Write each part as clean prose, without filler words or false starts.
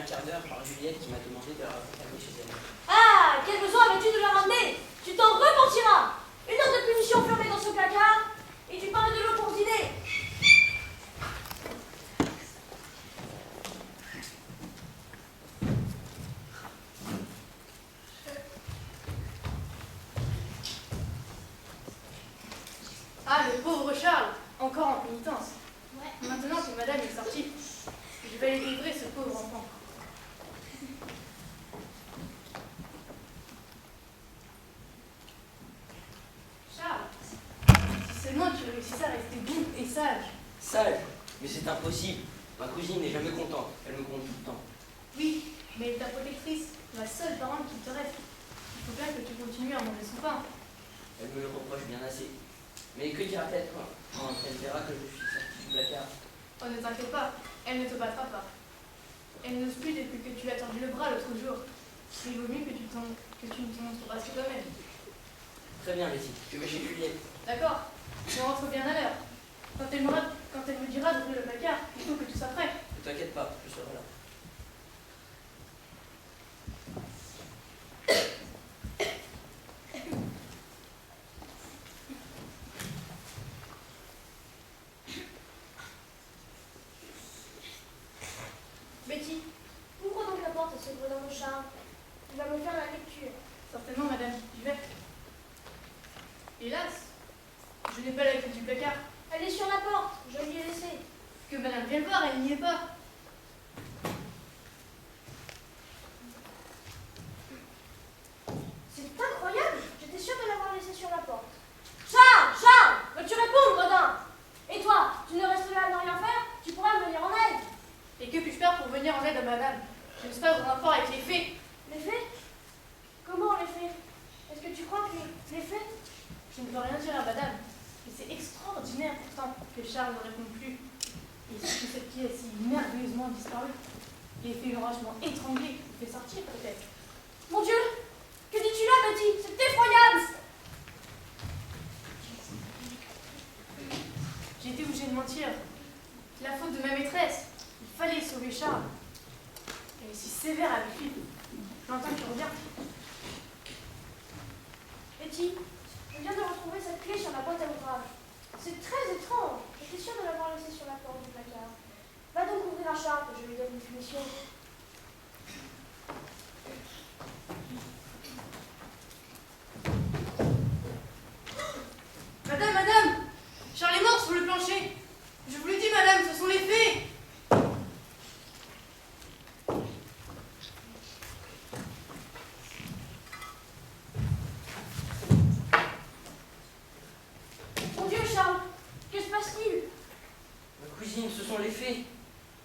quart d'heure par Juliette qui m'a demandé de la ramener chez elle. Ah, quel besoin avais-tu de la ramener? Tu t'en repentiras. Une heure de punition fermée dans ce placard, et tu parles de l'eau pour dîner. Ah, le pauvre Charles, encore en pénitence. Ouais. Maintenant que madame est sortie, je vais aller livrer ce pauvre enfant. Charles, si seulement tu réussissais à rester bon et sage. Sage? Mais c'est impossible. Ma cousine n'est jamais contente. Elle me compte tout le temps. Oui, mais ta protectrice, la seule parente qui te reste. Il faut bien que tu continues à manger son pain. Elle me le reproche bien assez. Mais que dira-t-elle quand elle verra que je suis sorti du placard? Oh, ne t'inquiète pas, elle ne te battra pas. Elle n'ose plus depuis que tu lui as tendu le bras l'autre jour. Il vaut mieux que tu ne te montres pas sur toi-même. Très bien, Betty. Je vais chez Juliette. D'accord, tu rentres bien à l'heure. Quand elle me dira d'ouvrir le placard, il faut que tu sois prêt. Ne t'inquiète pas, je serai là. Betty, ouvre donc la porte à ce gredin de Charles. Il va me faire la lecture. Certainement, madame, j'y vais. Hélas, je n'ai pas la clé du placard. Elle est sur la porte, je lui ai laissé. Que madame vienne voir, elle n'y est pas. C'est incroyable, j'étais sûre de l'avoir laissé sur la porte. Charles, Charles, veux-tu répondre, gredin? Et toi, tu ne restes là à ne rien faire? Tu pourras me venir en aide. Et que puis-je faire pour venir en aide à madame? Je ne sais pas en rapport avec les faits. Les faits? Comment les faits? Est-ce que tu crois que les faits? Je ne peux rien dire à madame. Et c'est extraordinaire pourtant que Charles ne répond plus. Et que cette fille a si merveilleusement disparu. L'effet l'enragement étranglé fait sortir peut-être. Mon Dieu, que dis-tu là, Betty? C'est effroyable. J'ai été obligée de mentir. C'est la faute de ma maîtresse. Il fallait sauver Charles. Elle est si sévère avec lui. J'entends qu'il revient. Betty, je viens de retrouver cette clé sur la boîte à ouvrage. C'est très étrange. J'étais sûre de l'avoir laissée sur la porte du placard. Va donc ouvrir à Charles que je lui donne une punition. Madame, madame! Charles est mort sur le plancher. Je vous le dis, madame, ce sont les faits. Mon Dieu, Charles, que se passe-t-il? Ma cousine, ce sont les faits.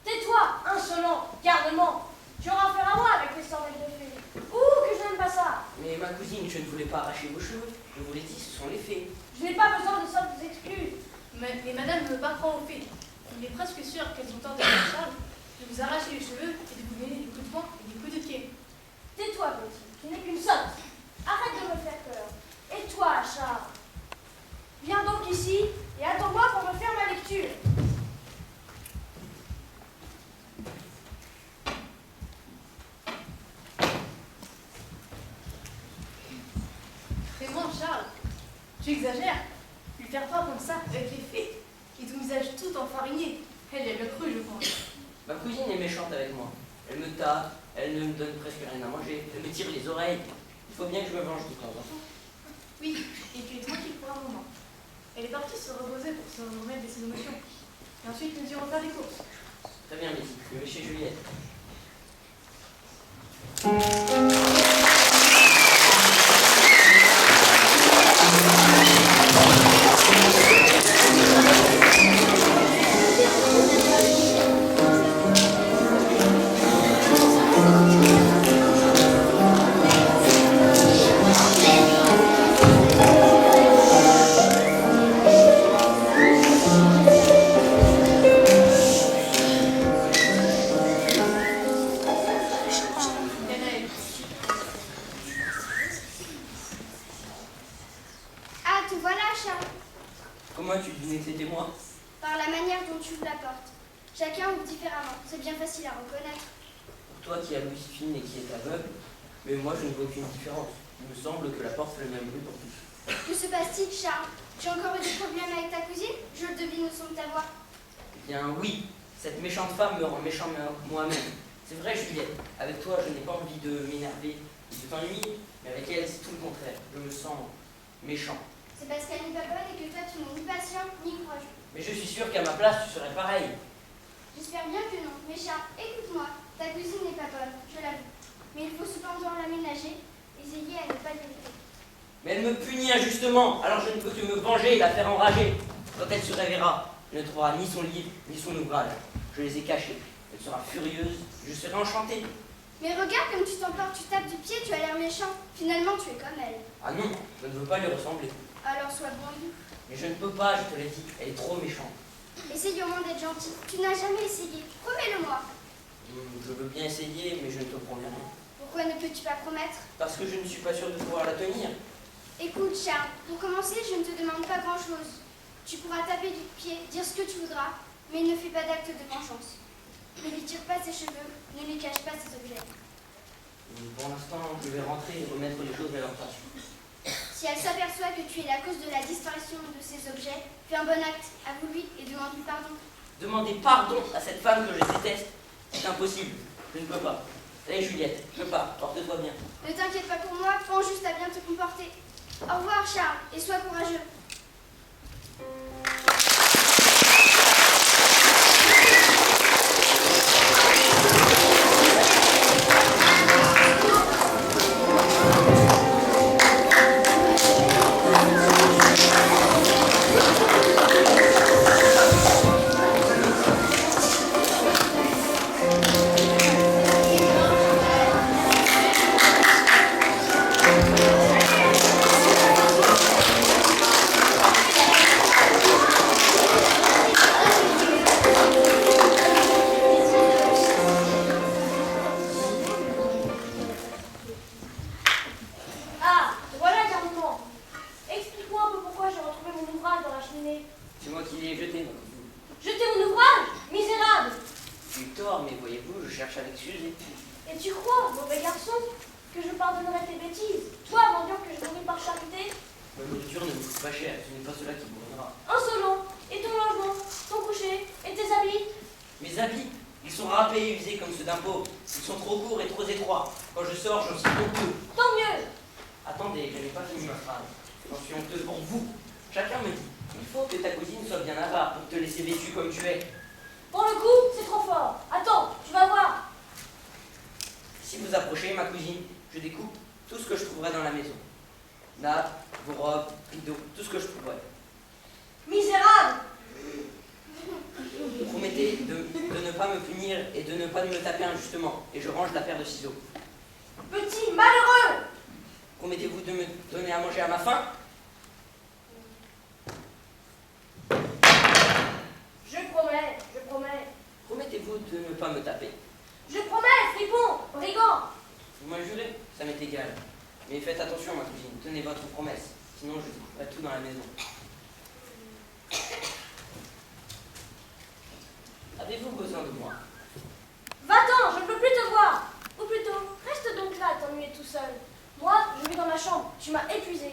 Tais-toi, insolent, garnement. Tu auras affaire à moi avec les sorts de fées. Ouh, que je n'aime pas ça. Mais ma cousine, je ne voulais pas arracher vos cheveux. Je vous l'ai dit, ce sont les faits. Je n'ai pas besoin de sortes excuses. Mais madame ne veut pas croire aux faits. Il est presque sûr qu'elles ont tenté à Charles de vous arracher les cheveux et de vous donner des coups de poing et des coups de pied. Tais-toi, Betty, tu n'es qu'une sotte. Arrête de me faire peur. Et toi, Charles? Viens donc ici et attends-moi pour me faire ma lecture. Vraiment, Charles, tu exagères. Lui faire peur comme ça avec les faits et ton visage tout enfariné. Elle y a bien cru, je pense. Ma cousine est méchante avec moi. Elle me tape, elle ne me donne presque rien à manger, elle me tire les oreilles. Il faut bien que je me venge de temps en temps. Oui, et tu es tranquille pour un moment. Elle est partie se reposer pour se remettre de ses émotions. Et ensuite, nous irons faire des courses. Très bien, Betty. Je vais chez Juliette. Ah, te voilà, Charles. Comment as-tu deviné que c'était moi? Par la manière dont tu ouvres la porte. Chacun ouvre différemment. C'est bien facile à reconnaître. toi qui as l'ouïe fine et qui est aveugle, mais moi je ne vois aucune différence. Il me semble que la porte fait le même bruit pour tous. Que se passe-t-il, Charles? Tu as encore eu des problèmes avec ta cousine? Je le devine au son de ta voix. Eh bien oui, cette méchante femme me rend méchant moi-même. C'est vrai, Juliette, avec toi je n'ai pas envie de m'énerver et de t'ennuyer, mais avec elle c'est tout le contraire. Je me sens méchant. C'est parce qu'elle n'est pas bonne et que toi tu n'es ni patient ni courageux. Mais je suis sûr qu'à ma place tu serais pareil. J'espère bien que non. Mais Charles, écoute-moi. Ta cousine n'est pas bonne, je l'avoue. Mais il faut cependant l'aménager et veiller à ne pas l'irriter. Mais elle me punit injustement, alors je ne peux que me venger et la faire enrager. Quand elle se réveillera, elle ne trouvera ni son livre, ni son ouvrage. Je les ai cachés. Elle sera furieuse, je serai enchanté. Mais regarde comme tu t'emportes, tu tapes du pied, tu as l'air méchant. Finalement, tu es comme elle. Ah non, je ne veux pas lui ressembler. Alors sois bon et doux. Mais je ne peux pas, je te l'ai dit, elle est trop méchante. Essaye au moins d'être gentil. Tu n'as jamais essayé. Promets-le-moi. Je veux bien essayer, mais je ne te promets rien. Pourquoi ne peux-tu pas promettre? Parce que je ne suis pas sûr de pouvoir la tenir. Écoute, Charles, pour commencer, je ne te demande pas grand-chose. Tu pourras taper du pied, dire ce que tu voudras, mais ne fais pas d'acte de vengeance. Ne lui tire pas ses cheveux, ne lui cache pas ses objets. Pour l'instant, je vais rentrer et remettre les choses à leur place. Si elle s'aperçoit que tu es la cause de la disparition de ces objets, fais un bon acte, avoue-lui et demande-lui pardon. Demander pardon à cette femme que je déteste, c'est impossible. Je ne peux pas. Allez Juliette, je pars, porte-toi bien. Ne t'inquiète pas pour moi, prends juste à bien te comporter. Au revoir, Charles, et sois courageux. Ah, te voilà, Carmement. Explique-moi un peu pourquoi j'ai retrouvé mon ouvrage dans la cheminée. C'est moi qui l'ai jeté, ma cousine. Jetez mon ouvrage, misérable. J'ai eu tort, mais voyez-vous, je cherche avec Suzy. Et tu crois, mauvais garçon, que je pardonnerai tes bêtises? Toi, mendiant que je nourris par charité? Ma nourriture ne me coûte pas cher, ce n'est pas cela qui me rendra. Insolent. Et ton logement, ton coucher, et tes habits? Mes habits, ils sont râpés et usés comme ceux d'un pauvre. Ils sont trop courts et trop étroits. Quand je sors, j'en suis honteux. Tant mieux. Attendez, je n'ai pas fini ma phrase. J'en suis honteux pour vous. Chacun me dit, il faut que ta cousine soit bien avare pour te laisser vêtue comme tu es. Pour le coup, c'est trop fort. Attends, tu vas voir. Si vous approchez, ma cousine, je découpe tout ce que je trouverai dans la maison. Nappes, vos robes, rideaux, tout ce que je trouverai. Misérable. Promettez de ne pas me punir et de ne pas me taper injustement. Et je range la paire de ciseaux. Petit malheureux. Promettez-vous de me donner à manger à ma faim? Je promets, je promets. Promettez-vous de ne pas me taper? Je promets, fripon, brigand. Vous m'avez juré, ça m'est égal. Mais faites attention, ma cousine, tenez votre promesse. Sinon, je découperai tout dans la maison. Avez-vous besoin de moi? Va-t'en, je ne peux plus te voir. Ou plutôt, reste donc là à t'ennuyer tout seul. Moi, je vais dans ma chambre. Tu m'as épuisé.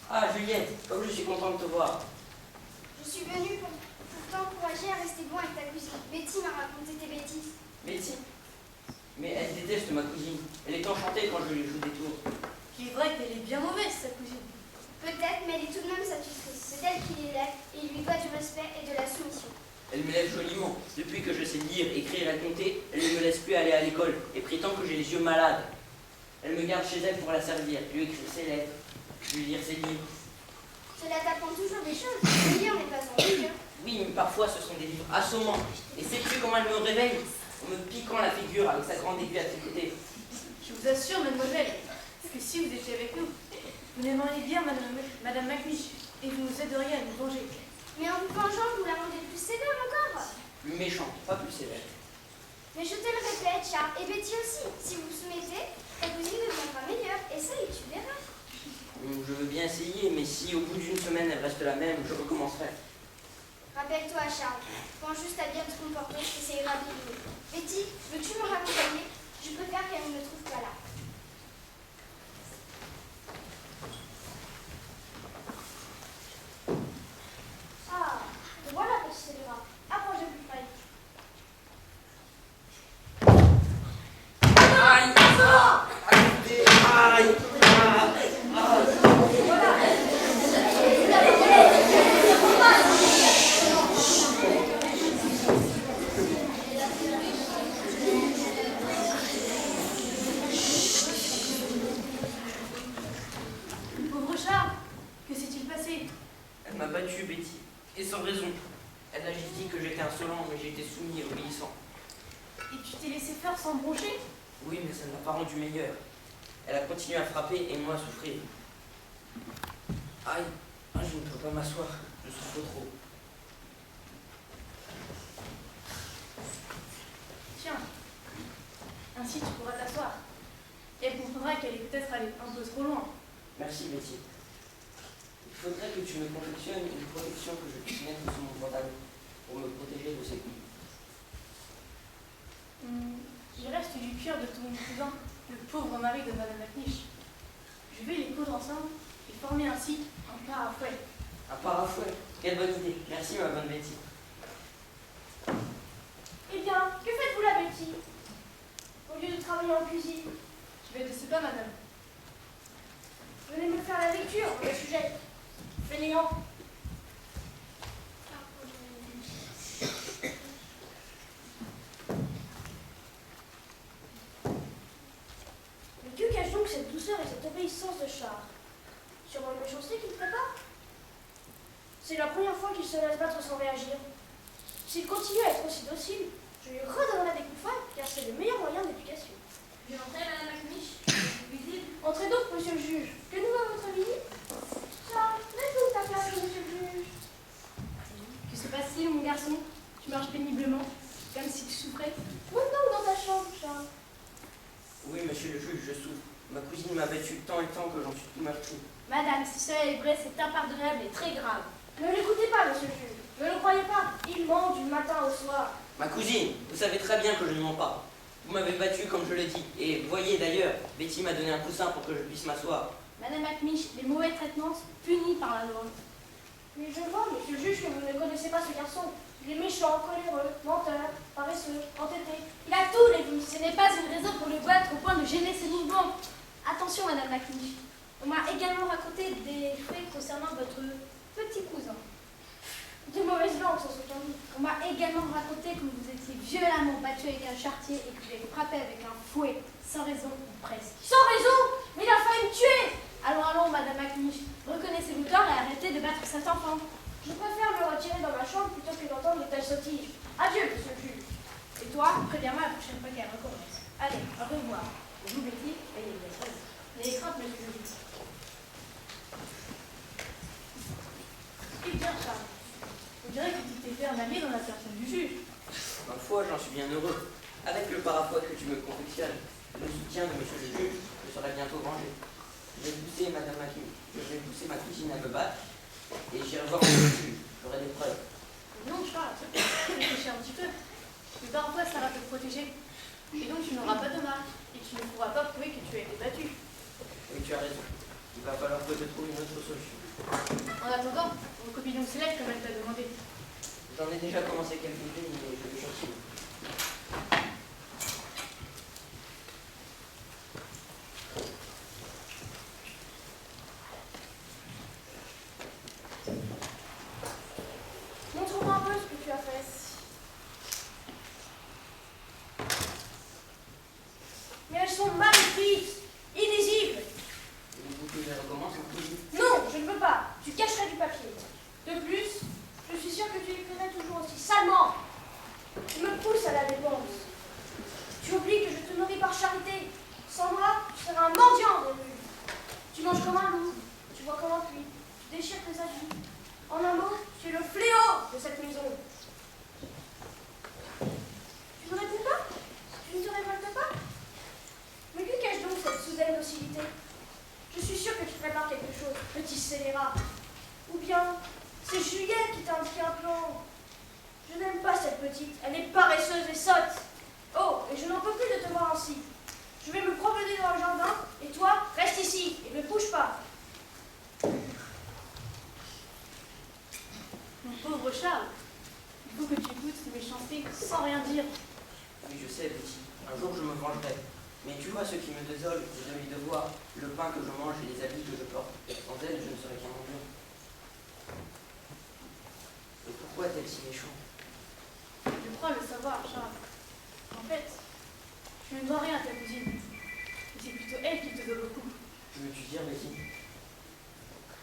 Ah, Juliette, comme je suis content de te voir. Je suis venue pour t'encourager à rester bon avec ta cousine. Betty m'a raconté tes bêtises. Betty? Mais elle déteste ma cousine. Elle est enchantée quand je lui joue des tours. Il est vrai qu'elle est bien mauvaise, sa cousine. Peut-être, mais elle est tout de même sa tutrice. C'est elle qui l'élève et il lui doit du respect et de la soumission. Elle me lève joliment. Depuis que je sais lire, écrire et compter, elle ne me laisse plus aller à l'école et prétend que j'ai les yeux malades. Elle me garde chez elle pour la servir, lui écrire ses lettres, lui lire ses livres. Cela t'apprend toujours des choses. Lire n'est pas en livre. Oui, mais parfois ce sont des livres assommants. Et sais-tu comment elle me réveille? En me piquant la figure avec sa grande aiguille à tricoter. Je vous assure, mademoiselle, que si vous étiez avec nous, vous aimeriez bien Madame McNish et vous nous aideriez à nous venger. Mais en vous vengeant, vous la rendez plus sévère encore. Plus méchante, pas plus sévère. Mais je te le répète, Charles, et Betty aussi. Si vous vous soumettez, ta cousine deviendra meilleure. Et ça, et tu verras. Je essayer, mais si au bout d'une semaine elle reste la même, je recommencerai. Rappelle-toi, Charles, pense juste à bien te comporter et ça ira bien mieux. Betty, veux-tu me raccompagner? Je préfère qu'elle ne me trouve pas là. Ah, te voilà, petit scélérat. Approche de plus près. Aïe! Ah! Aïe! Aïe! Pauvre Charles, que s'est-il passé? Elle m'a battu, Betty, et sans raison. Elle a juste dit que j'étais insolent, mais j'étais soumis et obéissant. Et tu t'es laissé faire sans broncher? Oui, mais ça ne l'a pas rendu meilleur. Elle a continué à frapper et moi à souffrir. Aïe! Ah, je ne peux pas m'asseoir, je souffre trop. Tiens, ainsi tu pourras t'asseoir. Et elle comprendra qu'elle est peut-être allée un peu trop loin. Merci, Betty. Il faudrait que tu me confectionnes une protection que je puisse mettre sous mon pantalon pour me protéger de ces coups. Il reste du cuir de ton cousin, le pauvre mari de Madame McNish. Je vais les coudre ensemble et former ainsi un parafouet. Un parafouet, quelle bonne idée. Merci, ma bonne Betty. Eh bien, que faites-vous là, Betty? Au lieu de travailler en cuisine, Je vais de ce pas, madame. venez me faire la lecture, le sujet. Fainéant. Mais que cache donc cette douceur et cette obéissance de Charles? Sûrement une méchanceté qu'il prépare? C'est la première fois qu'il se laisse battre sans réagir. S'il continue à être aussi docile, je lui redonnerai des coups de fouet, car c'est le meilleur moyen d'éducation. Je vais entrer, madame McNish. Visible. Entrez donc, monsieur le juge. Que nous va votre visite? Charles, laisse-nous ta place, monsieur le juge. Que se passe-t-il, mon garçon? Tu marches péniblement, comme si tu souffrais. Monte donc dans ta chambre, Charles. Oui, monsieur le juge, je souffre. Ma cousine m'a battu tant et tant que j'en suis tout meurtri. Madame, si cela est vrai, c'est impardonnable et très grave. Ne l'écoutez pas, monsieur le juge. Ne le croyez pas. Il ment du matin au soir. Ma cousine, vous savez très bien que je ne mens pas. Vous m'avez battu comme je l'ai dit. Et voyez d'ailleurs, Betty m'a donné un coussin pour que je puisse m'asseoir. Madame McNish, les mauvais traitements sont punis par la loi. Mais je vois, monsieur le juge, que vous ne connaissez pas ce garçon. Il est méchant, coléreux, menteur, paresseux, entêté. Il a tous les vices. Ce n'est pas une raison pour le battre au point de gêner ses mouvements. Attention, Madame McNish. On m'a également raconté des faits concernant votre petit cousin. De mauvaises langues, sans aucun doute. On m'a également raconté que vous étiez violemment battu avec un charretier et que vous avez frappé avec un fouet, sans raison ou presque. Sans raison. Mais il a failli me tuer. Allons, Madame McNish. Reconnaissez vos torts et arrêtez de battre cet enfant. Je préfère me retirer dans ma chambre plutôt que d'entendre de telles sottises. Adieu, monsieur le juge. Et toi, préviens-moi la prochaine fois qu'elle recommence. Allez, au revoir. Vous, Betty, ayez bien sûr. N'ayez crainte, monsieur le juge. Eh bien, Charles, on dirait que tu t'es fait un ami dans la personne du juge. Ma foi, j'en suis bien heureux. Avec le parafouet que tu me confectionnes, le soutien de monsieur le juge, je serai bientôt vengé. Je vais pousser madame McNish, je vais pousser ma cousine à me battre, et j'irai voir monsieur le juge. J'aurai des preuves. Non, Charles, réfléchis un petit peu. Mais parfois, ça va te protéger. Et donc, tu n'auras pas de mal. Et tu ne pourras pas prouver que tu as été battu. Oui, tu as raison. Il va falloir que je trouve une autre solution. En attendant, recopie donc ces lettres comme elle t'a demandé. J'en ai déjà commencé quelques-unes, mais je vais continuer. Montre-moi un peu ce que tu as fait. Mais elles sont mal écrites, illisibles. Voulez-vous que je recommence, ma cousine? Non, je ne veux pas. Tu cacherais du papier. De plus, je suis sûre que tu écrirais toujours aussi salement. Tu me pousses à la dépense. Tu oublies que je te nourris par charité. Sans moi, tu serais un mendiant de rue. Tu manges comme un loup, tu vois comme un puits, tu déchires tes habits. En un mot, tu es le fléau de cette maison. Tu ne réponds pas? Tu ne te révoltes pas? Mais que cache donc cette soudaine docilité? Je suis sûre que tu prépare quelque chose, petit scélérat. Ou bien, c'est Juliette qui t'a indiqué un plan. Je n'aime pas cette petite, elle est paresseuse et sotte. Oh, et je n'en peux plus de te voir ainsi. Je vais me promener dans le jardin, et toi, reste ici, et ne bouge pas. Mon pauvre Charles, il faut que tu écoutes ces méchancetés sans rien dire. Oui, je sais, petit. Un jour, je me vengerai. Mais tu vois, ce qui me désole, c'est de lui devoir le pain que je mange et les habits que je porte. Sans elle, je ne serais qu'un mendiant. Et pourquoi est-elle si méchante? Je crois le savoir, Charles. En fait, tu ne dois rien à ta cousine. Et c'est plutôt elle qui te doit beaucoup. Que veux-tu dire, Betty?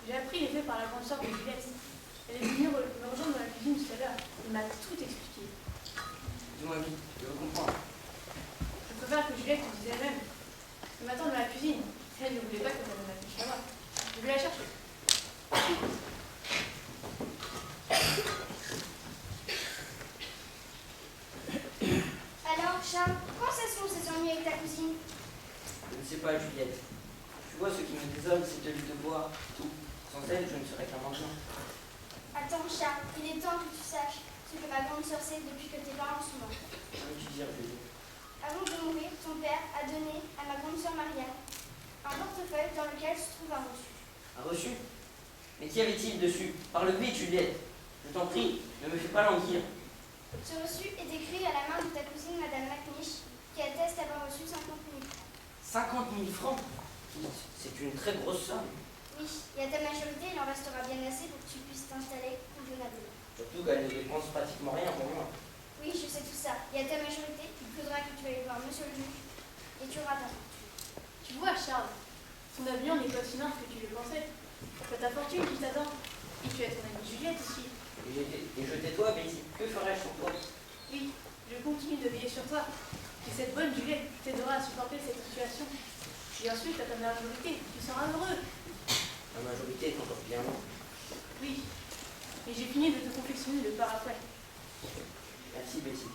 J'ai appris les faits par la grande sœur de Juliette. Elle est venue me rejoindre dans la cuisine tout à l'heure. Elle m'a tout expliqué. Dis-moi vite, je veux comprendre. Je préfère que Juliette te dise elle-même. Elle m'attend dans la cuisine. Elle ne voulait pas que j'amène la fiche là-bas. Je vais la chercher. Alors, Charles, comment ça se font ces ennuis avec ta cousine? Je ne sais pas, Juliette. Tu vois, ce qui me désole, c'est de lui devoir tout. Sans elle, je ne serais qu'un mendiant. Attends, Charles, il est temps que tu saches ce que ma grande sœur sait depuis que tes parents sont morts. Que veux-tu dire, Juliette? Avant de mourir, ton père a donné à ma grande sœur Marianne un portefeuille dans lequel se trouve un reçu. Un reçu? Mais qu'y avait-il dessus? Parle vite, Juliette. Je t'en prie, ne me fais pas languir. Ce reçu est écrit à la main de ta cousine Madame Macnish, qui atteste avoir reçu 50 000 francs. 50 000 francs? C'est une très grosse somme. Oui, et à ta majorité, il en restera bien assez pour que tu puisses t'installer convenablement. Surtout qu'elle ne dépense pratiquement rien pour moi. Oui, je sais tout ça. Et à ta majorité, il faudra que tu ailles voir monsieur le juge, et tu auras ta fortune. Tu vois, Charles, ton avenir n'est pas aussi noble que tu le pensais. Tu as ta fortune qui t'attend. Et tu as ton amie Juliette aussi. Et je tais-toi, Betty. Que ferais-je pour toi? Oui, je continue de veiller sur toi. Et cette bonne Juliette t'aidera à supporter cette situation. Et ensuite, à ta majorité, tu seras heureux. La majorité est encore bien loin. Oui, et j'ai fini de te confectionner le parapluie. Merci, Betty.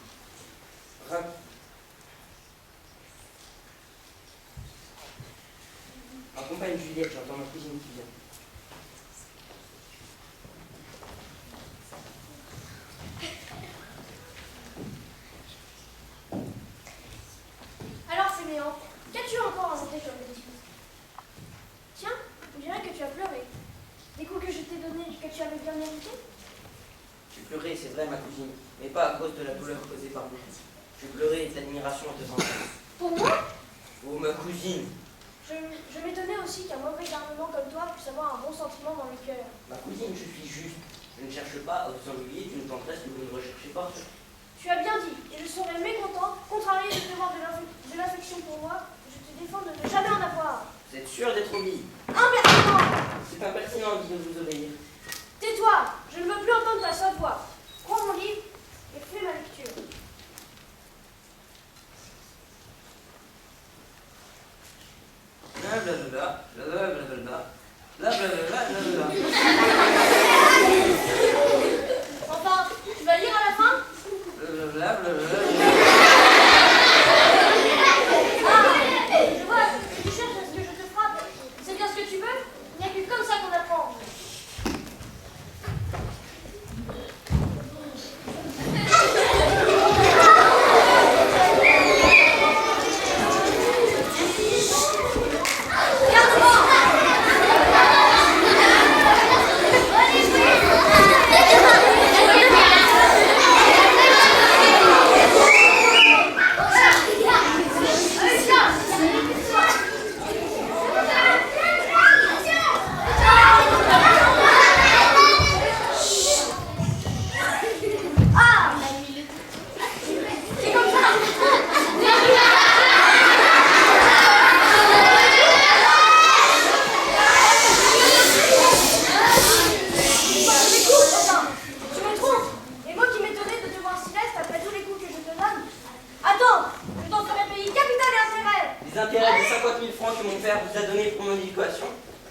Accompagne Juliette, j'entends ma cousine qui vient. Alors, Fainéant, qu'as-tu encore inventé comme bêtise? Tiens, on dirait que tu as pleuré. Les coups que je t'ai donnés, que tu avais bien mérité? J'ai pleuré, c'est vrai, ma cousine, mais pas à cause de la douleur causée par vous. J'ai pleuré d'admiration devant vous. Pour moi? Oh, ma cousine! Je m'étonnais aussi qu'un mauvais garnement comme toi puisse avoir un bon sentiment dans le cœur. Ma cousine, je suis juste. Je ne cherche pas à vous ennuyer d'une tendresse que vous ne recherchez pas. Tu as bien dit, et je serais mécontent, contrarié de devoir de l'affection pour moi, je te défends de ne jamais en avoir. Vous êtes sûr d'être obéi? Impertinent! C'est impertinent de vous obéir. Tais-toi, je ne veux plus entendre ta seule voix. Prends mon livre et fais ma lecture. Blablabla, blablabla, blablabla, blablabla. Enfin, tu vas lire à la fin? Blablabla. Ah, je vois, tu cherches à ce que je te frappe. C'est bien ce que tu veux? Il n'y a que comme ça qu'on apprend.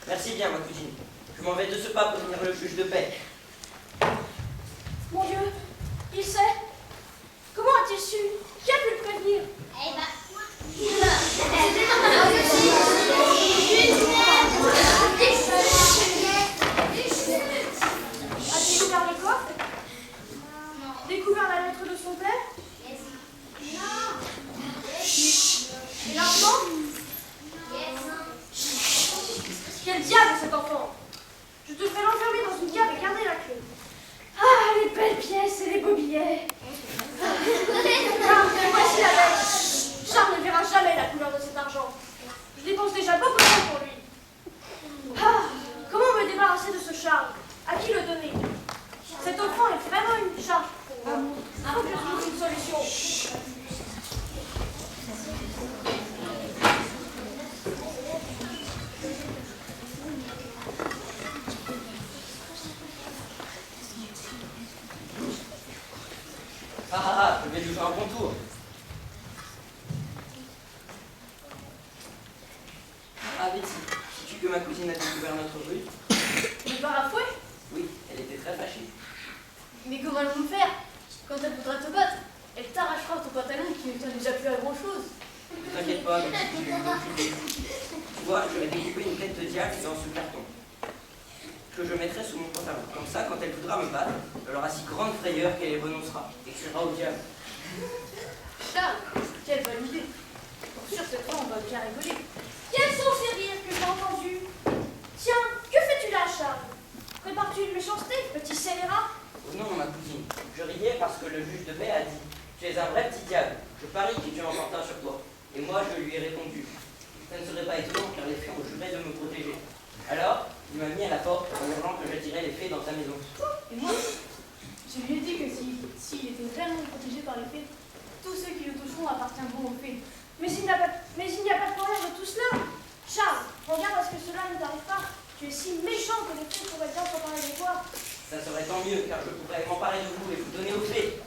Merci bien, ma cousine. Je m'en vais de ce pas prévenir le juge de paix. Mon Dieu, il sait. Comment a-t-il su? Qui a pu le prévenir? Eh ben, Quel diable est cet enfant? Je te ferai l'enfermer dans une cave et garder la clé. Ah, les belles pièces et les beaux billets. Voici la bête. Charles ne verra jamais la couleur de cet argent. Je dépense déjà beaucoup de temps pour lui. Ah, comment me débarrasser de ce Charles? À qui le donner? Cet enfant est vraiment une charge pour moi. Il faut que je trouve une solution. Je vais lui faire un bon tour. Ah, Betty, sais-tu que ma cousine a découvert notre rue? Le bar à fouet? Oui, elle était très fâchée. Mais comment allons-nous faire? Quand elle voudra te battre, elle t'arrachera ton pantalon qui ne tient déjà plus à grand-chose. Ne t'inquiète pas, Betty, je vais m'en occuper. Tu vois, je vais découper une tête de diable dans ce carton que je mettrai sous mon pantalon. Comme ça, quand elle voudra me battre, elle aura si grande frayeur qu'elle y renoncera et criera au diable. Charles, quelle bonne idée. Pour sûr, cette fois, on va bien rigoler. Quels sont ces rires que j'ai entendus? Tiens, que fais-tu là, Charles? Prépares-tu une méchanceté, petit scélérat? Oh non, ma cousine, je riais parce que le juge de paix a dit « Tu es un vrai petit diable, je parie que tu l'emportas sur toi. » Et moi, je lui ai répondu. Ça ne serait pas étonnant car les fées ont juré de me protéger. Alors, il m'a mis à la porte en hurlant que j'attirais les fées dans sa maison. Et moi, je lui ai dit que s'il était réellement protégé par les fées, tous ceux qui le toucheront appartiendront aux fées. Mais il n'y a pas de problème de tout cela. Charles, regarde à ce que cela ne t'arrive pas. Tu es si méchant que les fées pourraient bien s'emparer de toi. Ça serait tant mieux car je pourrais m'emparer de vous et vous donner aux fées.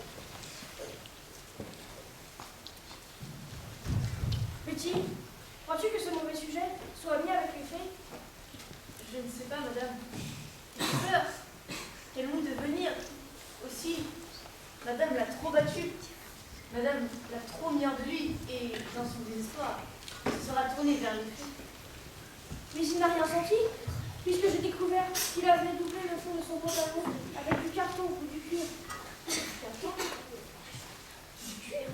Petit, crois-tu que ce mauvais sujet soit mis avec les fées? Je ne sais pas, madame. J'ai peur qu'elles vont devenir aussi. Madame l'a trop battu. Madame l'a trop mis hors de lui et, dans son désespoir, se sera tournée vers les fées. Mais il n'a rien senti, puisque j'ai découvert qu'il avait doublé le fond de son pantalon avec du carton ou du cuir. Carton? Du cuir?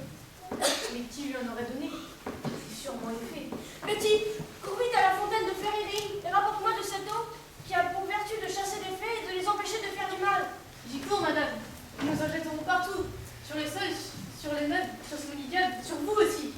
Mais qui lui en aurait donné? C'est sûrement les fées. Betty, cours vite à la fontaine de Ferrering et rapporte-moi de cette eau qui a pour vertu de chasser les fées et de les empêcher de faire du mal. J'y cours, madame. Nous en jetterons partout. Sur les sols, sur les meubles, sur ce diable, sur vous aussi.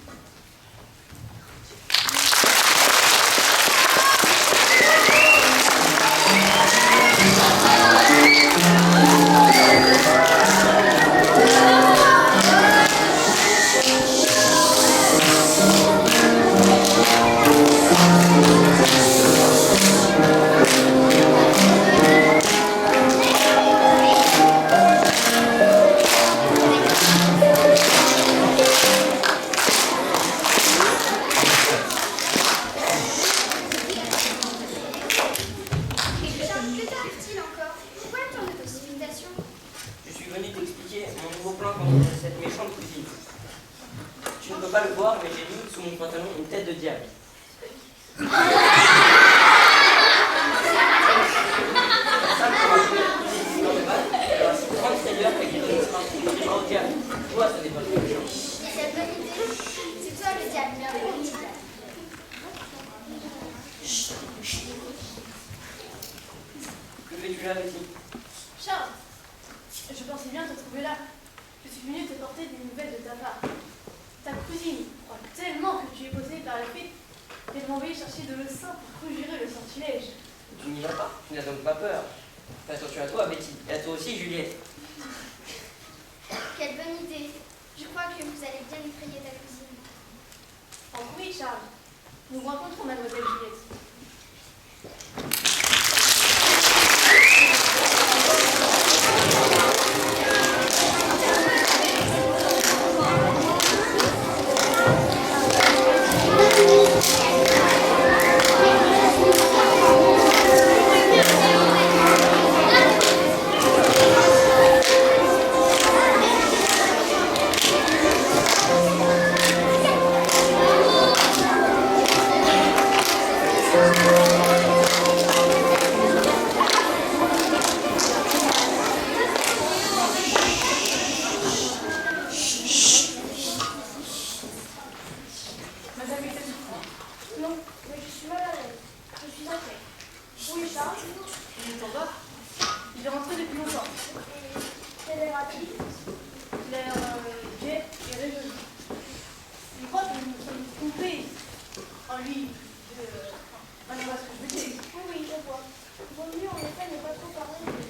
Charles, je pensais bien te trouver là. Je suis venue te porter des nouvelles de ta part. Ta cousine croit tellement que tu es posée par les fées qu'elle m'a envoyé chercher de l'eau sainte pour conjurer le sortilège. Tu n'y vas pas, tu n'as donc pas peur. Fais attention à toi, Betty, et à toi aussi, Juliette. Quelle bonne idée. Je crois que vous allez bien effrayer ta cousine. En oui, Charles. Nous rencontrons mademoiselle Juliette. Non, mais je suis mal à l'aise. Je suis inquiète. Oui, Charles. Il est pas. Il est rentré depuis longtemps. Et quel est rapide? L'air gai et rêveux. Il croit que nous nous sommes trompés en lui. Madame, ce que je veux dire. Oui, oui, je vois. Vaut mieux en effet ne pas trop parler de lui.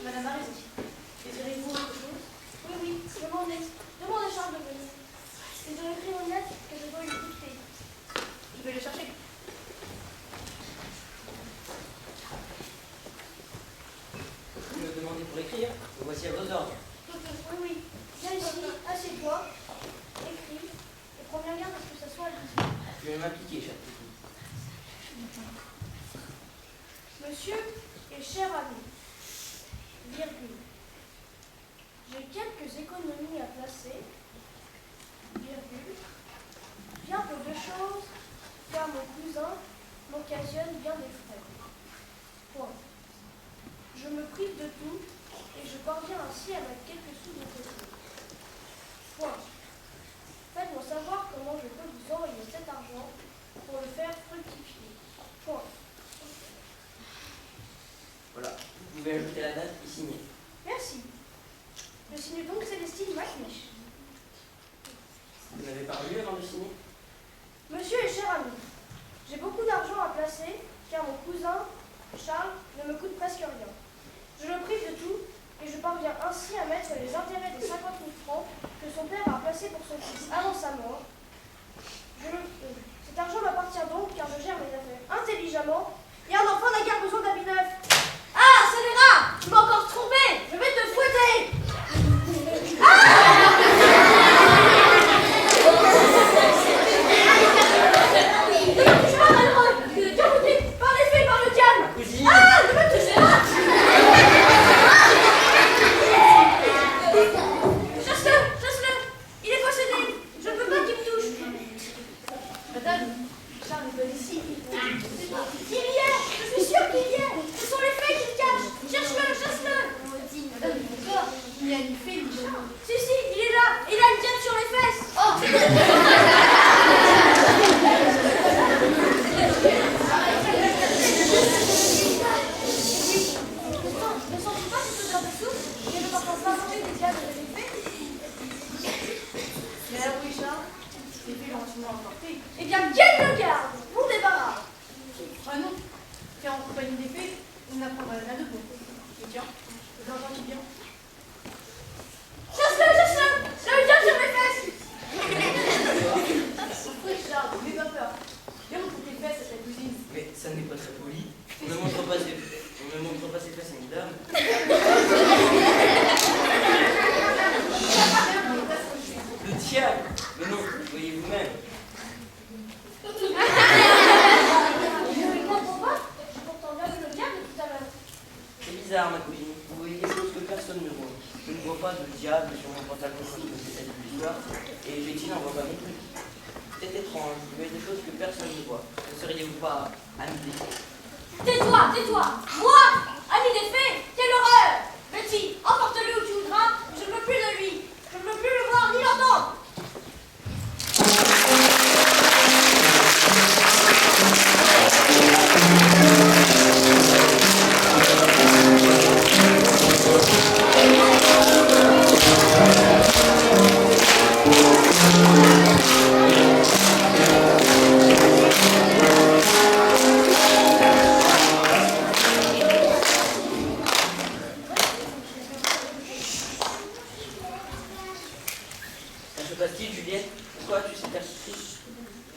Madame a raison. Désirez-vous autre chose? Oui, oui, demandez à Charles de venir. C'est de l'écrit aux lettres que je dois lui dicter. Je vais le chercher. Vous me demandez pour écrire, me voici à vos ordres. Oui, oui. Viens ici, assieds-toi, écris, et prends bien garde à ce que ça soit lisible. Je vais m'appliquer, cher petit. Monsieur et cher ami, virgule. J'ai quelques économies à placer, virgule. Bien peu de choses, car mon cousin m'occasionne bien des frais. Point. Je me prive de tout, et je parviens ainsi à mettre quelques sous de côté. Point. Faites-moi savoir comment je peux vous envoyer cet argent pour le faire fructifier. Point. Voilà, vous pouvez ajouter la date et signer. Merci. Je signe donc Célestine Macnish. Vous n'avez pas lu avant de signer? Monsieur et cher ami, j'ai beaucoup d'argent à placer, car mon cousin, Charles, ne me coûte presque rien. Je le prive de tout, et je parviens ainsi à mettre les intérêts des 50 000 francs que son père a placés pour son fils avant sa mort. Cet argent m'appartient donc, car je gère mes affaires intelligemment, et un enfant n'a guère besoin d'habits neufs. Ah, scélérat, tu m'as encore trompé, je vais te fouetter. Par l'effet, par le diable. Cousine! Ah, ne me touchez pas. Chasse-le, il est possédé, je ne veux pas qu'il me touche. Madame, Charles n'est pas ici. Il y est, je suis sûre qu'il y est. Ce sont les faits qu'il cache. Cherche-le, chasse-le. Madame, encore, il n'y a ni fait ni Charles. Si, il est là, il a une diable sur les fesses. Oh. Ne sens-tu pas cette odeur de soupe? Je ne m'entends pas manger des diables de les faits. Mais alors oui, Charles, les filles l'ont sûrement emporté. Eh bien, quel le garde pour débarras. Ah non, car en compagnie des fées, on n'apprendra rien de bon. Et tiens, l'argent qui vient. Chasse-le, il a une diable sur les fesses. Oui, Charles, n'aie pas peur. Viens montrer tes fesses à ta cousine. Mais ça n'est pas très poli. On ne montre pas ses fesses à une dame. Le diable! Mais non, voyez vous-même. Je ne comprends pas. J'ai pourtant bien vu le diable tout à l'heure. C'est bizarre, ma cousine. Vous voyez des choses que personne ne voit. Je ne vois pas de diable sur mon pantalon quand je me fais cette histoire, et Betty n'en voit pas non plus. C'est étrange, vous voyez des choses que personne ne voit. Ne seriez-vous pas ami des fées? Tais-toi. Moi, ami des fées, quelle horreur. Betty, emporte-le où tu voudras. Je ne veux plus de lui. Je ne veux plus le voir ni l'entendre. Que se passe-t-il, Juliette? Pourquoi as-tu cette certitude?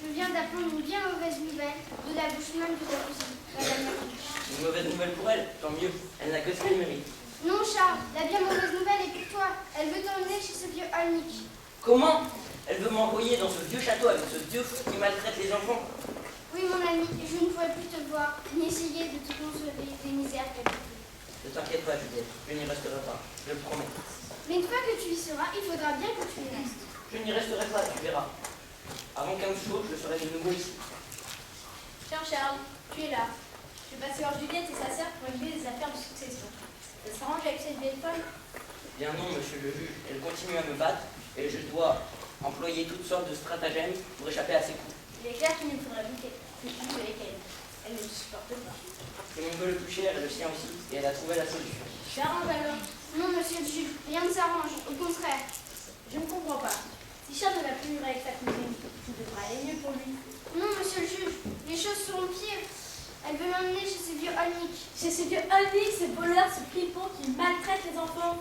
Je viens d'apprendre une bien mauvaise nouvelle de la bouche même de ta cousine, Madame Macnish. Une mauvaise nouvelle pour elle, tant mieux. Elle n'a que ce qu'elle mérite. Non, Charles, la bien mauvaise nouvelle est pour toi. Elle veut t'emmener chez ce vieux Alnick. Comment? Elle veut m'envoyer dans ce vieux château avec ce vieux fou qui maltraite les enfants. Oui, mon ami, je ne pourrais plus te voir, ni essayer de te consoler des misères qu'elle te fait. Ne t'inquiète pas, Juliette, je n'y resterai pas, je le promets. Mais une fois que tu y seras, il faudra bien que tu y restes. Je n'y resterai pas, tu verras. Avant 15 jours, je serai de nouveau ici. Tiens, Charles, tu es là. Je vais passer voir Juliette et sa sœur pour régler les affaires de succession. Elle s'arrange avec cette vieille folle. Bien non, monsieur le juge, elle continue à me battre et je dois employer toutes sortes de stratagèmes pour échapper à ses coups. Il est clair qu'il nous faudra lutter avec elle. Elle ne le supporte pas. on peut le toucher, elle a le sien aussi, et elle a trouvé la solution. J'arrange alors. Non, monsieur le juge, rien ne s'arrange, au contraire. Je ne comprends pas. Si Charles ne va plus vivre avec sa cousine, tout devra aller mieux pour lui. Non, monsieur le juge, les choses seront pires. Elle veut m'emmener chez ces vieux Olnick. Chez ces vieux Olnick, ces voleurs, ces flippons qui maltraitent les enfants.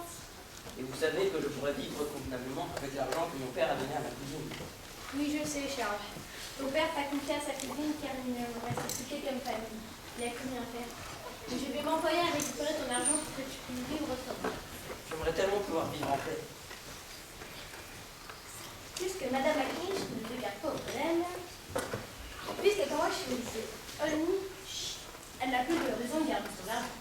Et vous savez que je pourrais vivre convenablement avec l'argent que mon père a donné à ma cousine. Oui, je sais, Charles. Ton père t'a confié à sa cousine car il ne reste plus qu'une famille. Il a que rien faire. Mais je vais m'envoyer à récupérer ton argent pour que tu puisses vivre sans. J'aimerais tellement pouvoir vivre en paix. Puisque Madame Akinch ne devient pas au problème, puisque quand moi je suis lycée, elle n'a plus de raison de garder son argent.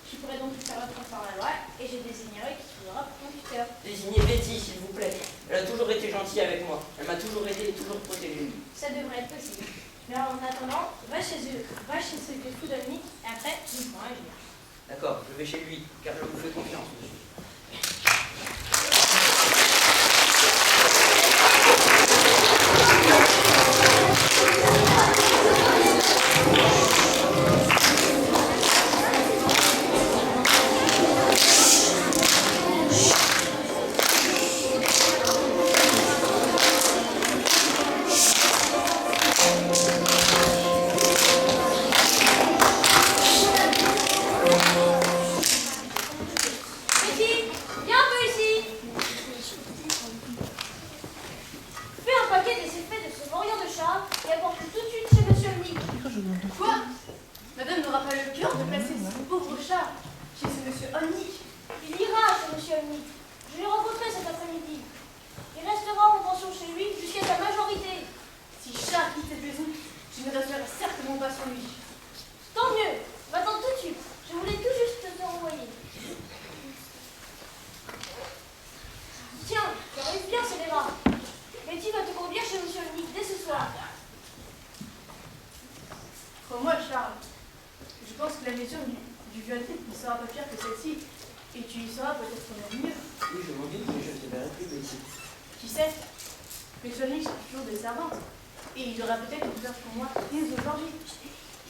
Je pourrais donc lui faire reprendre par la loi et je désignerai qui trouvera pour mon tuteur. Désignez Betty, s'il vous plaît. Elle a toujours été gentille avec moi. Elle m'a toujours aidé et toujours protégé. Ça devrait être possible. Mais en attendant, va chez eux, va chez ce vieux fou d'Olnick et après, tu me prends un jour. D'accord, je vais chez lui, car je vous fais confiance, monsieur.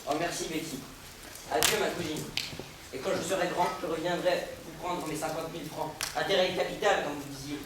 Oh, merci Betty. Adieu ma cousine. Et quand je serai grande, je reviendrai vous prendre mes 50 000 francs. Intérêt et capital, comme vous disiez.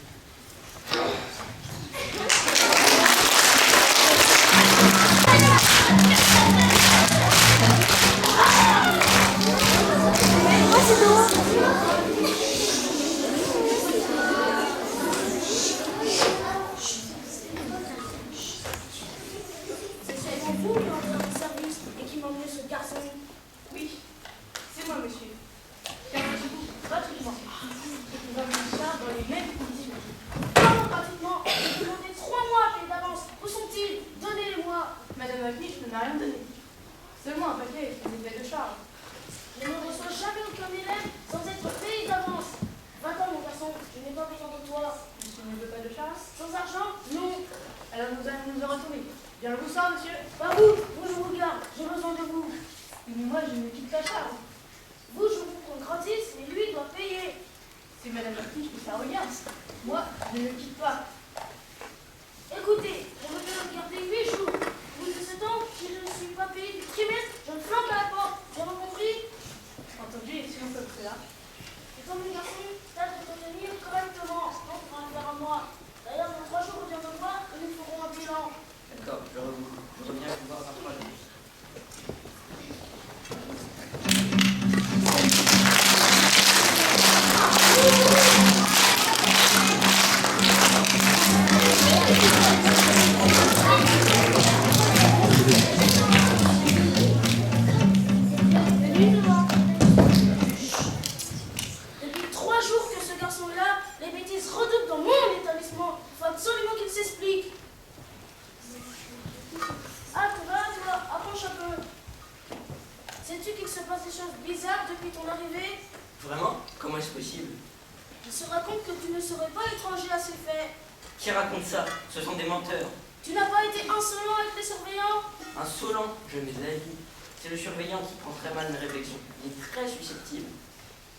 Qui raconte ça? Ce sont des menteurs. Tu n'as pas été insolent avec les surveillants? Insolent? Jamais de la vie. C'est le surveillant qui prend très mal mes réflexions. Il est très susceptible.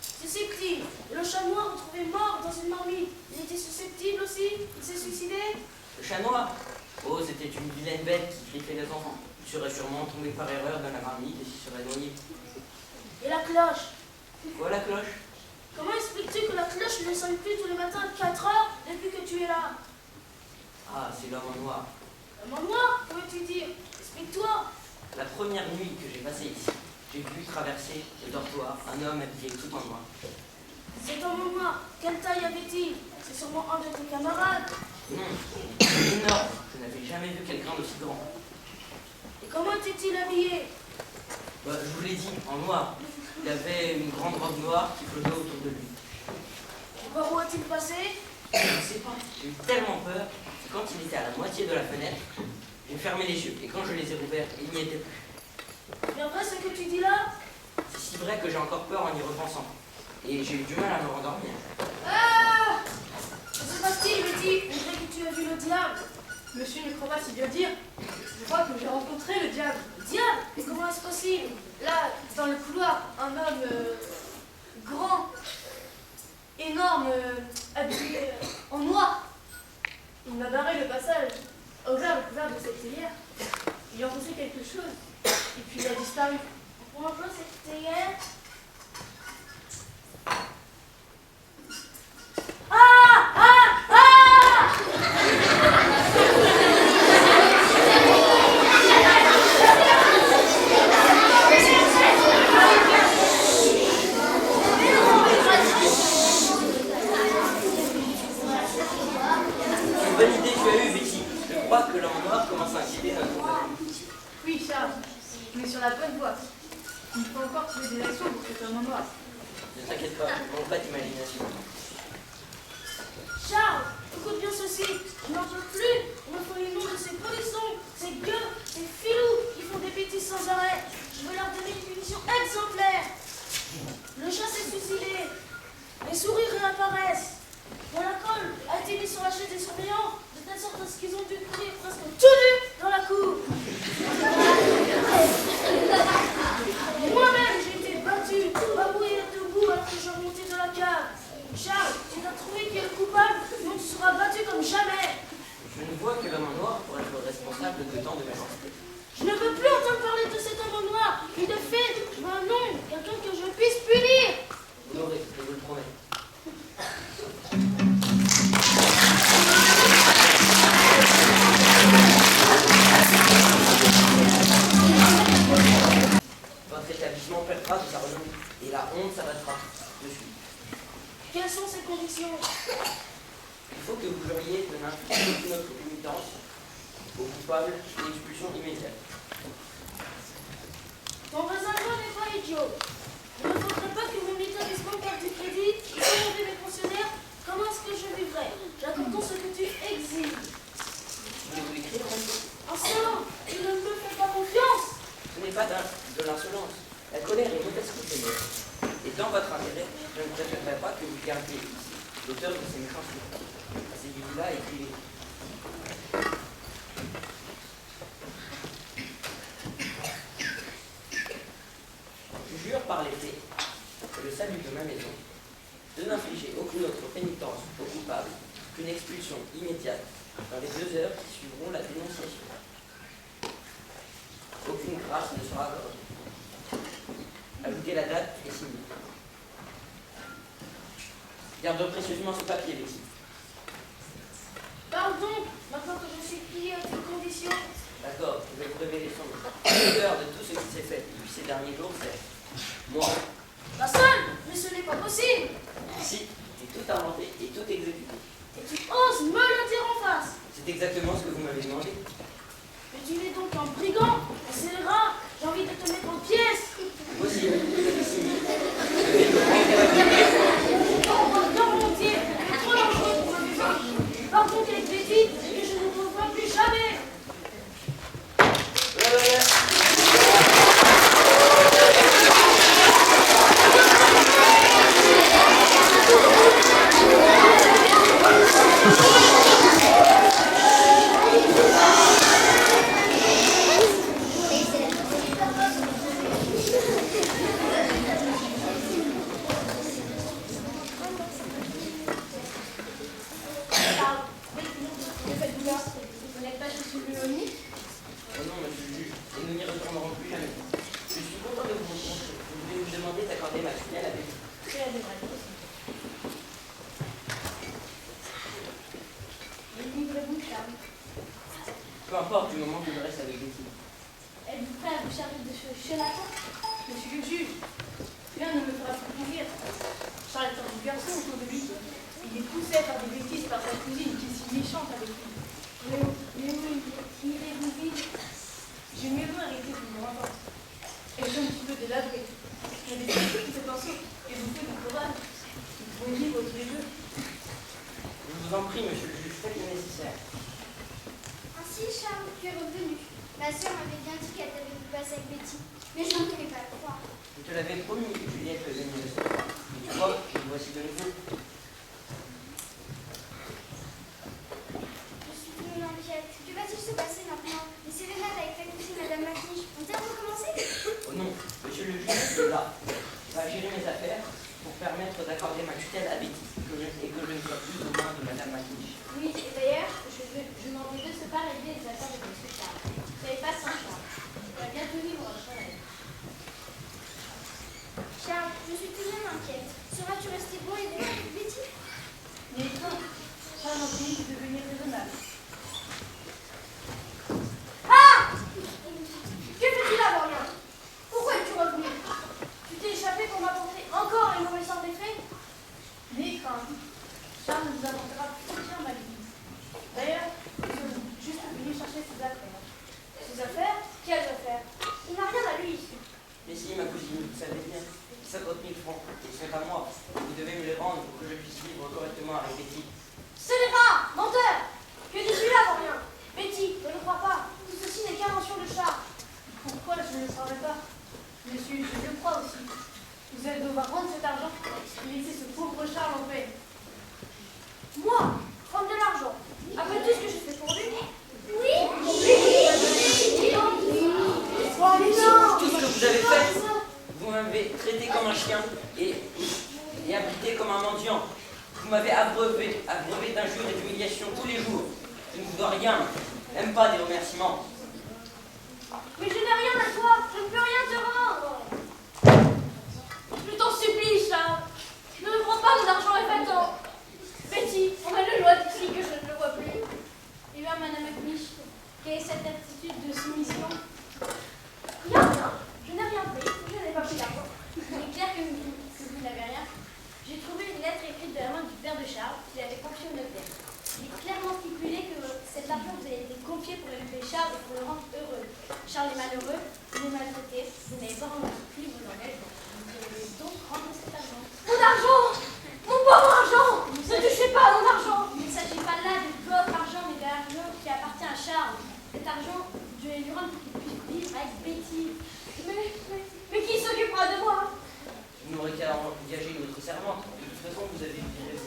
Susceptible? Le chat noir retrouvé mort dans une marmite. Il était susceptible aussi? Il s'est suicidé? Le chat noir? Oh, c'était une vilaine bête qui griffait les enfants. Il serait sûrement tombé par erreur dans la marmite et s'y serait noyé. Et la cloche? Quoi la cloche? Comment expliques-tu que la cloche ne sonne plus tous les matins à 4 heures depuis que tu es là? Ah, c'est l'homme en noir. L'homme en noir, que veux-tu dire? Explique-toi. La première nuit que j'ai passée ici, j'ai vu traverser le dortoir un homme habillé tout en noir. Cet homme en noir, quelle taille avait-il? C'est sûrement un de tes camarades. Non, énorme. Je n'avais jamais vu quelqu'un d'aussi grand. Et comment était-il habillé? Bah, je vous l'ai dit, en noir. Il avait une grande robe noire qui flottait autour de lui. Et par où a-t-il passé? Je ne sais pas, j'ai eu tellement peur que quand il était à la moitié de la fenêtre, j'ai fermé les yeux et quand je les ai ouverts, il n'y était plus. C'est bien vrai ce que tu dis là? C'est si vrai que j'ai encore peur en y repensant. Et j'ai eu du mal à me rendormir. Ah! Que se passe-t-il, Betty? On dirait que tu as vu le diable. Monsieur ne croit pas si bien dire. Je crois que j'ai rencontré le diable. Le diable? Mais comment est-ce possible? Là, dans le couloir, un homme grand, énorme, habillé en noir. Il m'a barré le passage, ouvert le couvert de cette théière. Il en faisait quelque chose, et puis il a disparu. Pour moi, c'était hier. Ah! Ah! Ah! Bonne idée tu as eue, Betty. Je crois que l'homme noir commence à inquiéter notre compagnie. Oui, Charles, on est sur la bonne voie. Il faut encore trouver des actions pour cet homme en noir. Ne t'inquiète pas, je manque pas d'imagination. Charles, écoute bien ceci. Je n'en peux plus. Il me faut les noms de ces polissons, ces gueux, ces filous qui font des bêtises sans arrêt. Je veux leur donner une punition exemplaire. Le chat s'est suicidé. Les souris réapparaissent. Mon alcool a été mis sur la chaise des surveillants, de telle sorte à ce qu'ils ont dû courir presque tout nus dans la cour. Moi-même, j'ai été battu, babouillé debout alors que je remontais de la cave. Charles, tu dois trouver qui est le coupable, sinon tu seras battu comme jamais. Je ne vois que l'homme en noir pour être responsable de tant de méchanceté. Je ne veux plus entendre parler de cet homme en noir. Il de fait, je veux un nom, quelqu'un que je puisse punir. Vous l'aurez, je vous le promets. Votre établissement perdra de sa renommée et la honte s'abattra dessus. Quelles sont ces conditions? Il faut que vous juriez de n'infliger aucune autre pénitence au coupable une expulsion immédiate. Ton raisonnement n'est pas idiot. Il ne faudrait pas que mon établissement perde du crédit et demander mes pensionnaires comment est-ce que je vivrai. J'attends ce que tu exiges. Je vais vous l'écrire, monsieur. Insolent, tu ne me fais pas confiance. Ce n'est pas de l'insolence. La colère est mauvaise conseillère. Et dans votre intérêt, je ne préférerais pas que vous gardiez ici l'auteur de ces méchancetés. Asseyez-vous-là et écrivez. Je jure par les faits et le salut de ma maison de n'infliger aucune autre pénitence au coupable qu'une expulsion immédiate dans les 2 heures qui suivront la dénonciation. Aucune grâce ne sera accordée. Ajoutez la date et signez. Garde précieusement ce papier, Betty. Pardon, maintenant que je suis plié à tes conditions. D'accord, je vais vous révéler son nom. L'auteur de tout ce qui s'est fait depuis ces derniers jours, c'est moi. La seule, mais ce n'est pas possible. Si, j'ai tout inventé et tout exécuté. Et tu oses me le dire en face. C'est exactement ce que vous m'avez demandé. Mais tu es donc un brigand, un scélérat. J'ai envie de te mettre en pièces. Possible, vous avez signé. Je vais me rendre Dans mon Dieu, c'est trop dangereux pour ma maison. Pardon qu'avec Betty, et que je ne te revois plus jamais. chargé de ce charlatan. Monsieur le juge, rien ne me fera plus mourir. Charles est un bon garçon autour de lui. Il est poussé par des bêtises par sa cousine qui est si méchante avec lui. Mais où irez-vous vivre? J'ai mieux vaut arrêter de me rendre. Et je ne suis de l'avouer. Mais des choses qui se pensent et vous faites du courage. Vous pouvez vivre tous les deux. Je vous en prie, monsieur le juge, faites le nécessaire. Ainsi, Charles, tu es revenu. Ma sœur m'avait bien dit qu'elle t'avait vu passer avec Betty, mais je ne pouvais pas le croire. Je te l'avais promis, Juliette, le dernier de ce soir. Mais tu vois, me voici de nouveau. Je suis devenue inquiète. Que va-t-il se passer maintenant? Les sérénades avec ta cousine Madame Macniche ont-elles recommencé? Oh non, monsieur le juge est là. Va gérer mes affaires pour permettre d'accorder ma tutelle à Betty et que je ne sois plus aux mains de Madame Macniche. Oui, et d'ailleurs, je m'en vais de ce pas régler les affaires de M. Charles. Vous n'avez pas sans Charles. Il va bientôt vivre dans son aide. Charles, je suis tout de même inquiète. Seras-tu resté bon et bon avec Betty? Mais quand Charles en finit de devenir raisonnable. Ah! Que fais-tu là, Dorian? Pourquoi es-tu revenu? Tu t'es échappé pour m'apporter encore une mauvaise sorte d'effet? N'ayez crainte. Charles nous apportera plus bien ma vie. D'ailleurs, nous sommes juste venus chercher ses affaires. Ses affaires? Quelles affaires? Il n'a rien à lui. Mais si, ma cousine, vous savez bien, 50 000 francs, ils sont à moi. Vous devez me les rendre pour que je puisse vivre correctement avec Betty. Scélérat! Menteur! Que dis-tu là, Dorian? Betty, ne le crois pas. Tout ceci n'est qu'invention de Charles. Pourquoi je ne le saurais pas? Monsieur, je le crois aussi. Vous allez devoir rendre cet argent et laisser ce pauvre Charles en paix. Moi, prendre de l'argent. Après tout ce que j'ai fait pour lui. Oui. Oh non! Tout ce que vous avez fait, vous m'avez traité comme un chien et abrité comme un mendiant. Vous m'avez abreuvé d'injures et d'humiliations tous les jours. Je ne vous dois rien, même pas des remerciements. Mais je n'ai rien à toi. Je ne peux rien te rendre. Je t'en supplie, Charles. Ne me prends pas mon argent épatant. Betty, emmène-le loin d'ici que je ne le vois plus. Et bien, Madame Macniche, quelle est cette attitude de soumission? Rien. Je n'ai rien pris. Je n'ai pas pris d'argent. Il est clair que vous n'avez rien. J'ai trouvé une lettre écrite de la main du père de Charles qu'il avait confiée au notaire. Il est clairement stipulé que cet argent vous a été confié pour élever Charles et pour le rendre heureux. Charles est malheureux, il est maltraité, vous n'avez pas rempli vos engagements. Vous devez donc rendre cet argent. Mon argent! Mon pauvre argent! Ne touchez pas à mon argent! Il ne s'agit pas là de votre argent, mais de l'argent qui appartient à Charles. Cet argent, Dieu lui rendre pour qu'il puisse vivre avec Betty. Mais qui s'occupera de moi? Vous n'aurez qu'à engager une autre servante. De toute façon, vous avez viré.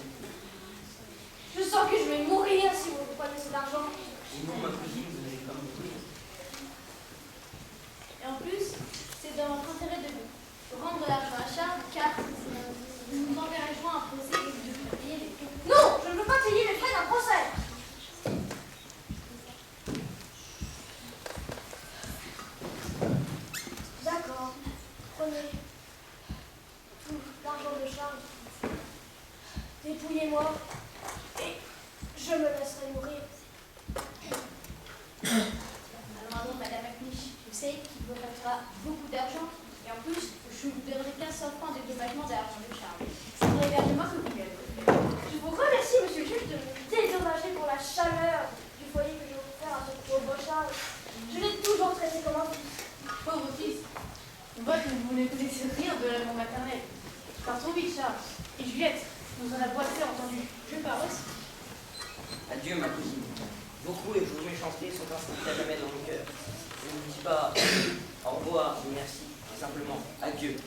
Je sens que je vais mourir si vous me prenez cet argent. Sinon, ma cousine, vous allez pas mourir. Et en plus, c'est dans votre intérêt de rendre l'argent à Charles, car nous nous engagerons à un procès et vous devrez payer les frais. Non, je ne veux pas payer les frais d'un procès. D'accord. Prenez tout l'argent de Charles. Dépouillez-moi et je me laisserai mourir. Alors, Madame Macniche, je sais qu'il vous restera beaucoup d'argent, et en plus, je vous donnerai 1500 francs de dédommagement de l'argent de Charles. C'est pour l'hébergement que vous lui avez offert. Je vous remercie, monsieur le juge, de me dédommager pour la chaleur du foyer que j'ai offert à ce pauvre Charles. Je l'ai toujours traité comme un fils. Pauvre fils, on voit que vous ne connaissez rien de l'amour maternel. Partons vite, Charles. Et Juliette, nous en avons assez entendu. Je pars aussi. Adieu, ma cousine. Vos coups et vos méchancetés sont inscrits à jamais dans mon cœur. Je ne vous dis pas au revoir, ni merci, mais simplement adieu.